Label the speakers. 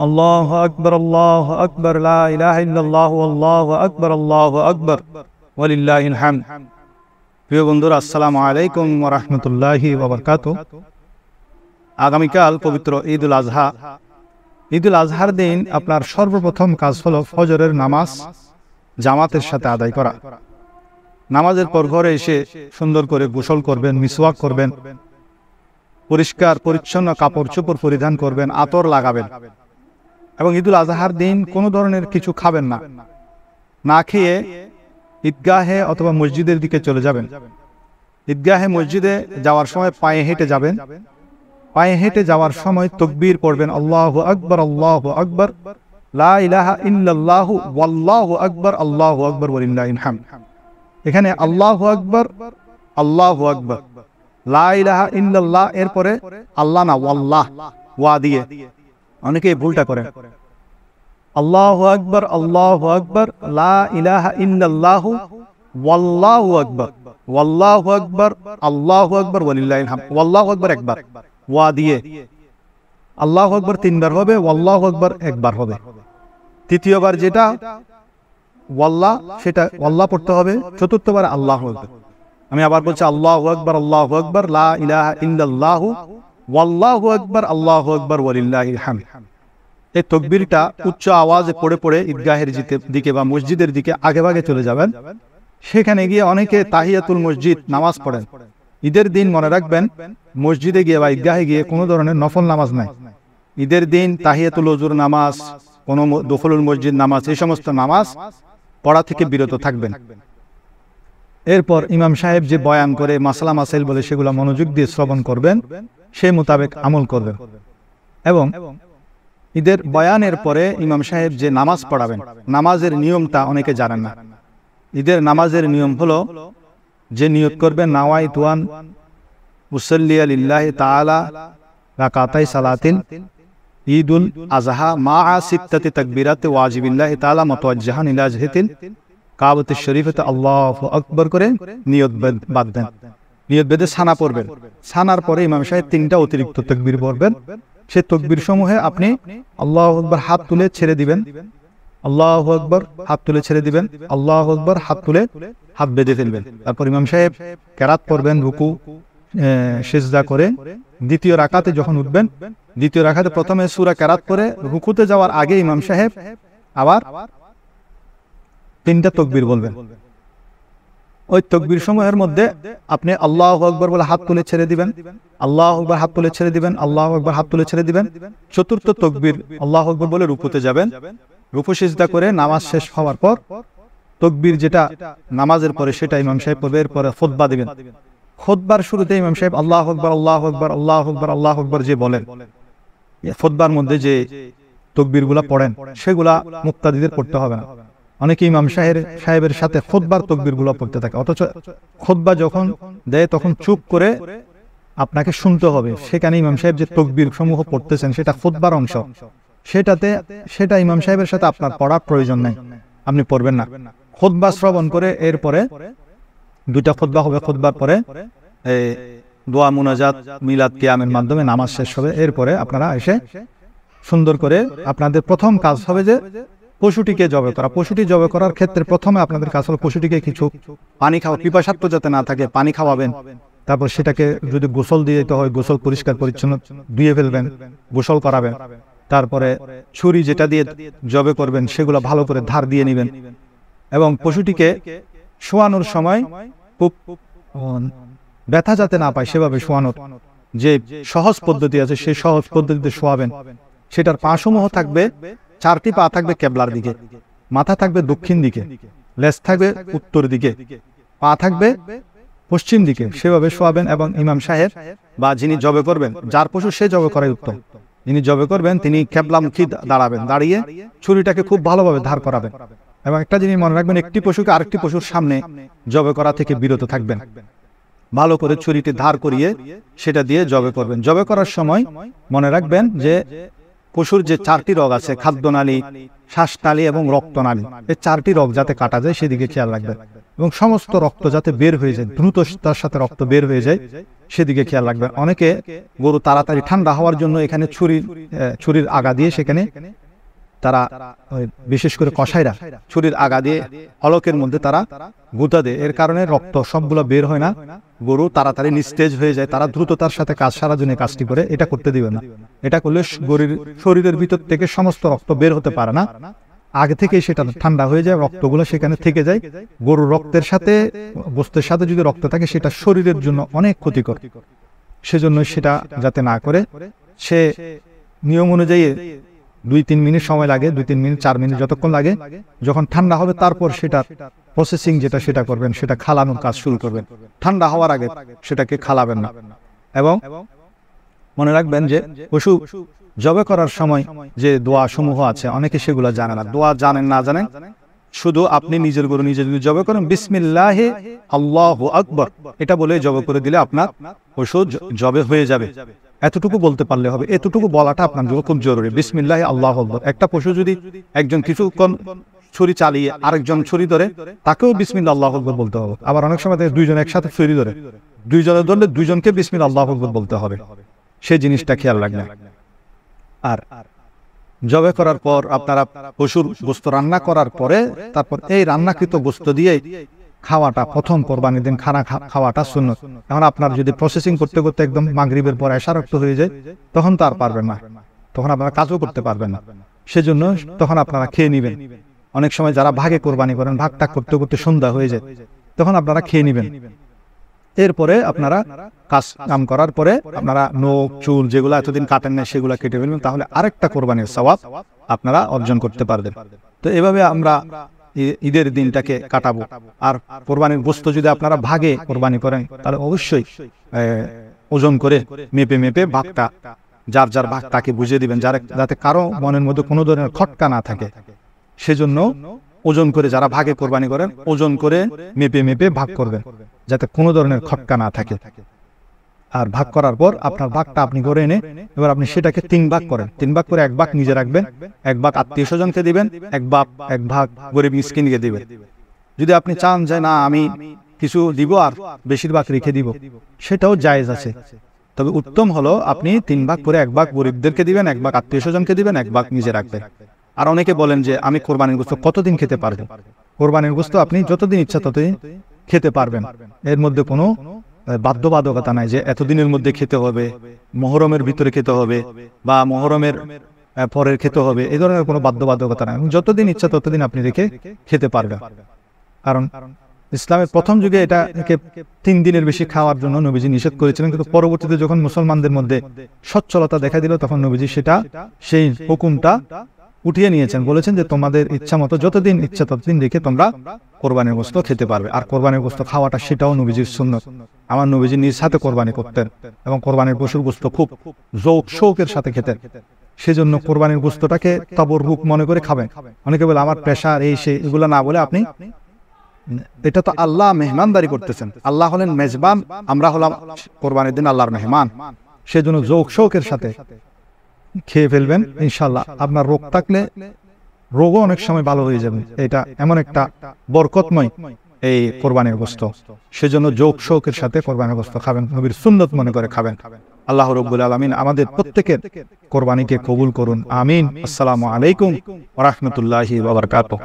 Speaker 1: আল্লাহু আকবার, লা ইলাহা ইল্লাল্লাহু আল্লাহু আকবার, ওয়ালিল্লাহিল হামদ। প্রিয় বন্ধুরা, আসসালামু আলাইকুম ওয়া রাহমাতুল্লাহি ওয়া বারাকাতুহু। আগামীকাল পবিত্র ঈদুল আজহা। ঈদুল আজহার দিন আপনার সর্বপ্রথম কাজ হলো ফজরের নামাজ জামাতের সাথে আদায় করা। নামাজের পর ঘরে এসে সুন্দর করে গোসল করবেন, মিসওয়াক করবেন, পরিষ্কার পরিচ্ছন্ন কাপড় চোপড় পরিধান করবেন, আতর লাগাবেন এবং ঈদুল আজহার দিন কোনো ধরনের কিছু খাবেন না। না খেয়ে ঈদগাহে অথবা মসজিদের দিকে চলে যাবেন। ঈদগাহে মসজিদে যাওয়ার সময় পায়ে হেঁটে যাবেন। পায়ে হেঁটে যাওয়ার সময় তাকবীর পড়বেন, আল্লাহু আকবার, লা ইলাহা ইল্লাল্লাহু ওয়াল্লাহু আকবার, ওয়ালিল্লাহিল হামদ। এখানে আল্লাহু আকবার, লা ইলাহা ইল্লাল্লাহ এরপরে আল্লাহ না ওয়াল্লাহ, ওয়া দিয়ে অনেকে ভুলটা করেন। আল্লাহু আকবার, লা ইলাহা ইল্লাল্লাহু ওয়াল্লাহু আকবার, আল্লাহু আকবার, ওয়ালিল্লাহিল হামদ। ওয়াল্লাহু আকবার একবার, ওয়া দিয়ে। আল্লাহু আকবার তিনবার হবে, ওয়াল্লাহু আকবার একবার হবে। তৃতীয়বার যেটা ওয়াল্লাহ, সেটা ওয়াল্লাহ পড়তে হবে। চতুর্থবার আল্লাহু আকবার। আমি আবার বলছি, আল্লাহু আকবার, লা ইলাহা ইল্লাল্লাহু ওয়াল্লাহু আকবার, ওয়ালিল্লাহিল হামদ। এই তাকবীরটা উচ্চ আওয়াজে পড়ে পড়ে ঈদগাহের দিকে বা মসজিদের দিকে আগে ভাগে চলে যাবেন। সেখানে গিয়ে অনেকে তাহিয়াতুল মসজিদ নামাজ পড়েন। ঈদের দিন মনে রাখবেন, মসজিদে গিয়ে বা ঈদগাহে গিয়ে কোনো ধরনের নফল নামাজ নাই। ঈদের দিন তাহিয়াতুল ওযুর নামাজ, কোনো দখলুল মসজিদ নামাজ, এই সমস্ত নামাজ পড়া থেকে বিরত থাকবেন। এরপর ইমাম সাহেব যে বয়ান করে মাসলা মাসাইল বলে, সেগুলো মনোযোগ দিয়ে শ্রবণ করবেন, সেই মোতাবেক আমল করবেন। এবং ঈদের বয়ানের পরে ইমাম সাহেব যে নামাজ পড়াবেন, নামাজের নিয়মটা অনেকে জানেন না। ঈদের নামাজের নিয়ম হলো, যে নিয়ত করবেন নাওয়াইতু আন উসাল্লিয়া লিল্লাহি তাআলা রাকাতাই সালাতিন ঈদুল আজহা মাআ সিত্তাতি তাকবীরাতি ওয়াজিবিল্লাহি তাআলা মুতাওয়াজ্জিহান ইলা জিহাতিল কাবাতুশ শরীফাতে আল্লাহু আকবার করে নিয়ত বাঁধবেন। নিয়ত বেঁধে সানা পড়বেন। সানার পরে ইমাম সাহেব তিনটা অতিরিক্ত তাকবীর পড়বেন। সেই তাকবীর সমূহে আপনি আল্লাহু আকবার হাত তুলে ছেড়ে দিবেন, আল্লাহু আকবার হাত তুলে ছেড়ে দিবেন, আল্লাহু আকবার হাত তুলে হাত বেঁধে ফেলবেন। তারপর ইমাম সাহেব কেরাত পড়বেন, রুকু সিজদা করে। দ্বিতীয় রাকাতে যখন উঠবেন, দ্বিতীয় রাকাতে প্রথমে সূরা কেরাত পড়ে রুকুতে যাওয়ার আগে ইমাম সাহেব আবার তিনটা তাকবীর বলবেন। ওই তাকবীর সমূহের মধ্যে আপনি আল্লাহু আকবার বলে হাত তুলে ছেড়ে দিবেন, আল্লাহু আকবার হাত তুলে ছেড়ে দিবেন, আল্লাহু আকবার হাত তুলে ছেড়ে দিবেন। চতুর্থ তাকবীর আল্লাহু আকবার বলে রুকুতে যাবেন। রুকু সিজদা করে নামাজ শেষ হওয়ার পর তাকবীর যেটা নামাজের পরে, সেটা ইমাম সাহেব পড়বে। এরপরে খুতবা দিবেন। খুতবার শুরুতে ইমাম সাহেব আল্লাহু আকবার, আল্লাহু আকবার, আল্লাহু আকবার, আল্লাহু আকবার যে বলেন, খুতবার মধ্যে যে তাকবীরগুলো পড়েন, সেগুলা মুক্তাদিদের পড়তে হবে না। অনেকে ইমাম সাহেবের সাথে খুতবার তাকবীরগুলো পড়তে থাকে, অথচ খুতবা যখন দেয় তখন চুপ করে আপনাকে শুনতে হবে। সেখানে ইমাম সাহেব যে তাকবীর সমূহ পড়তেছেন, সেটা খুতবার অংশ, সেটা ইমাম সাহেবের সাথে আপনার পড়ার প্রয়োজন নাই, আপনি পড়বেন না। খুতবা শ্রবণ করে এরপরে দুইটা খুতবা হবে। খুতবার পরে দোয়া মুনাজাত মিলাদ কিয়ামের মাধ্যমে নামাজ শেষ হবে। এরপরে আপনারা এসে সুন্দর করে, আপনাদের প্রথম কাজ হবে যে পশুটিকে জবে করা। পশুটি জবে করার ক্ষেত্রে প্রথমে আপনাদের কাজ হলো পশুটিকে কিছু পানি খাওয়া, পিপাসার্থ যাতে না থাকে পানি খাওয়াবেন। তারপর সেটাকে যদি গোসল দিয়ে দিতে হয়, গোসল পরিষ্কার পরিচ্ছন্ন ধুয়ে ফেলবেন, গোসল করাবেন। তারপরে ছুরি যেটা দিয়ে জবে করবেন, সেগুলো ভালো করে ধার দিয়ে নেবেন। এবং পশুটিকে শোয়ানোর সময় খুব ব্যথা যাতে না পায় সেভাবে শোয়ানোর যে সহজ পদ্ধতি আছে, সেই সহজ পদ্ধতিতে শোয়াবেন। সেটার পা সমূহ থাকবে, চারটি পা থাকবে কেবলার দিকে, মাথা থাকবে দক্ষিণ দিকে, লেজ থাকবে উত্তর দিকে, পা থাকবে পশ্চিম দিকে, সেভাবে শোয়াবেন। এবং ইমাম সাহেব বা যিনি জবে করবেন, যার পশু সে জবে করাই উত্তম। যিনি জবে করবেন তিনি কেবলামুখী দাঁড়াবেন, দাঁড়িয়ে ছুরিটাকে খুব ভালোভাবে ধার করাবেন। এবং একটা জিনিস মনে রাখবেন, একটি পশুকে আরেকটি পশুর সামনে জবে করা থেকে বিরত থাকবেন। ভালো করে ছুরিটি ধার করিয়ে সেটা দিয়ে জবে করবেন। জবে করার সময় মনে রাখবেন যে পশুর যে 4টি রগ আছে, খাদ্যনালী, শ্বাসনালী এবং রক্তনালী, এই 4টি রগ যাতে কাটা যায় সেদিকে খেয়াল রাখবেন, এবং সমস্ত রক্ত যাতে বের হয়ে যায়, দ্রুততার সাথে রক্ত বের হয়ে যায় সেদিকে খেয়াল রাখবেন। অনেকে গরু তাড়াতাড়ি ঠান্ডা হওয়ার জন্য এখানে ছুরির আগা দিয়ে, সেখানে তারা বিশেষ করে কসাইরা ছুরির আগা দিয়ে হলকের মধ্যে তারা গুঁতা দেয়, এর কারণে রক্ত সবগুলো বের হয় না, গরু তাড়াতাড়ি নিস্তেজ হয়ে যায়, তারা দ্রুততার সাথে কাজ সারা জন্য কাজটি করে। এটা করতে দিবে না। এটা করলে গরুর শরীরের ভিতর থেকে সমস্ত রক্ত বের হতে পারে না, আগে থেকে সেটা ঠান্ডা হয়ে যায়, রক্তগুলো সেখানে থেকে যায়। গরুর রক্তের সাথে, গোস্তের সাথে যদি রক্ত থাকে সেটা শরীরের জন্য অনেক ক্ষতিকর। সেজন্য সেটা যাতে না করে, সে নিয়ম অনুযায়ী 2-3 মিনিট সময় লাগে, 2-3 মিনিট 4 মিনিট যতক্ষণ লাগে, যখন ঠান্ডা হবে তারপর সেটা প্রসেসিং সেটা করবেন, সেটা খালানোর কাজ শুরু করবেন। ঠান্ডা হওয়ার আগে সেটাকে খালাবেন না। এবং মনে রাখবেন যে পশু জবে করার সময় যে দোয়া সমূহ আছে, অনেকে সেগুলো জানে না। দোয়া জানেন না জানেন, শুধু আপনি নিজের গরু নিজে যদি জবে করেন, বিসমিল্লাহি আল্লাহু আকবার এটা বলে জবে করে দিলে আপনার পশু জবে হয়ে যাবে। এতটুকু বলতে পারলে হবে, এতটুকু বলাটা আপনার জন্য খুব জরুরি। বিসমিল্লাহি আল্লাহু আকবার। একটা পশু যদি একজন কিছুক্ষণ ছুরি চালিয়ে আরেকজন ছুরি ধরে, তাকেও বিসমিল্লাহ আল্লাহু আকবার বলতে হবে। আবার অনেক সময় দুইজন একসাথে ছুরি ধরে, দুইজনে ধরলে দুইজনকে বিসমিল্লাহ আল্লাহু আকবার বলতে হবে। সেই জিনিসটা খেয়াল রাখবেন। আর জবে করার পর আপনারা পশুর গোশত রান্না করার পরে, তারপর এই রান্নাকৃত গোশত দিয়ে খাওয়াটা, প্রথম কোরবানির দিন খাওয়াটা সুন্নত। এখন আপনার যদি প্রসেসিং করতে করতে একদম মাগরিবের পর এশা রক্ত হয়ে যায়, তখন তো আর পারবেন না, তখন আপনারা কাজও করতে পারবেন না। সেজন্য তখন আপনারা খেয়ে নেবেন। অনেক সময় যারা ভাগে কোরবানি করেন, ভাগটা করতে করতে সন্ধ্যা হয়ে যায়, তখন আপনারা খেয়ে নেবেন। এরপরে আপনারা কাম করার পরে আপনারা নখ চুল যেগুলো এতদিন কাটেন না সেগুলো কেটে ফেলবেন, তাহলে আরেকটা কোরবানির সওয়াব আপনারা অর্জন করতে পারবেন। তো এভাবে আমরা ঈদের দিনটাকে কাটাবো। আর কোরবানির গোশত যদি আপনারা ভাগে কোরবানি করেন, তাহলে অবশ্যই ওজন করে মেপে মেপে ভাগটা, যার যার ভাগ তাকে বুঝিয়ে দিবেন, যাতে কারো মনের মধ্যে কোনো ধরনের খটকা না থাকে। সেজন্য ওজন করে, যারা ভাগে কোরবানি করেন, ওজন করে মেপে মেপে ভাগ করবেন, যাতে কোনো ধরনের খটকা না থাকে। আর ভাগ করার পর আপনার ভাগটা আপনি করে এনে এবার আপনি সেটাকে 3 ভাগ করেন। 3 ভাগ করে 1 ভাগ নিজে রাখবেন, 1 ভাগ আত্মীয় স্বজনকে দিবেন, 1 ভাগ গরিব মিসকিনকে দিবেন। যদি আপনি চান যে না আমি কিছু দিব আর বেশিরভাগ রেখে দিব, সেটাও জায়েজ আছে। তবে উত্তম হলো আপনি 3 ভাগ করে 1 ভাগ গরিবদেরকে দিবেন, 1 ভাগ আত্মীয় স্বজনকে দিবেন, 1 ভাগ নিজে রাখবেন। আর অনেকে বলেন যে আমি কোরবানির গোশত কতদিন খেতে পারবো? কোরবানির গোশত আপনি যতদিন ইচ্ছা ততদিন খেতে পারবেন। এর মধ্যে কোনো বাধ্যবাধকতা নাই যে এতদিনের মধ্যে খেতে হবে, মুহররমের ভিতরে খেতে হবে বা মুহররমের পরের খেতে হবে, এই ধরনের কোনো বাধ্যবাধকতা নাই। যতদিন ইচ্ছা ততদিন আপনি রেখে খেতে পারবেন। কারণ ইসলামের প্রথম যুগে এটাকে 3 দিনের বেশি খাওয়ার জন্য নবীজি নিষেধ করেছিলেন, কিন্তু পরবর্তীতে যখন মুসলমানদের মধ্যে সচ্ছলতা দেখা দিল, তখন নবীজি সেই হুকুমটা উঠিয়ে নিয়েছেন, বলেছেন যে তোমাদের ইচ্ছা মতো যতদিন ইচ্ছা ততদিন রেখে তোমরা কোরবানির গোশত খেতে পারবে। আর কোরবানির গোশত খাওয়াটা সেটাও নবীজির সুন্নত। আমার নবীজি নিজ হাতে কোরবানি করতেন এবং কোরবানির পশুর গোশত খুব শৌকের সাথে খেতেন। সেজন্য কোরবানির গোশতটাকে তাবররুক মনে করে খাবেন। অনেকে বলে আমার প্রেসার এই সে, এগুলো না বলে আপনি, এটা তো আল্লাহ মেহমানদারি করতেছেন, আল্লাহ হলেন মেজবান, আমরা হলাম কোরবানির দিন আল্লাহর মেহমান। সেজন্য শৌকের সাথে খেয়ে ফেলবেন, ইনশাআল্লাহ। আপনার রোগ থাকলে রোগও অনেক সময় ভালো হয়ে যাবে। এটা এমন একটা বরকতময় এই কোরবানির গোশত, সেজন্য শৌকের সাথে কোরবানির গোশত খাবেন, নবীর সুন্নত মনে করে খাবেন। আল্লাহ রাব্বুল আলামিন আমাদের প্রত্যেকের কোরবানিকে কবুল করুন, আমিন। আসসালামু আলাইকুম ওয়া রাহমাতুল্লাহি ওয়া বারাকাতুহু।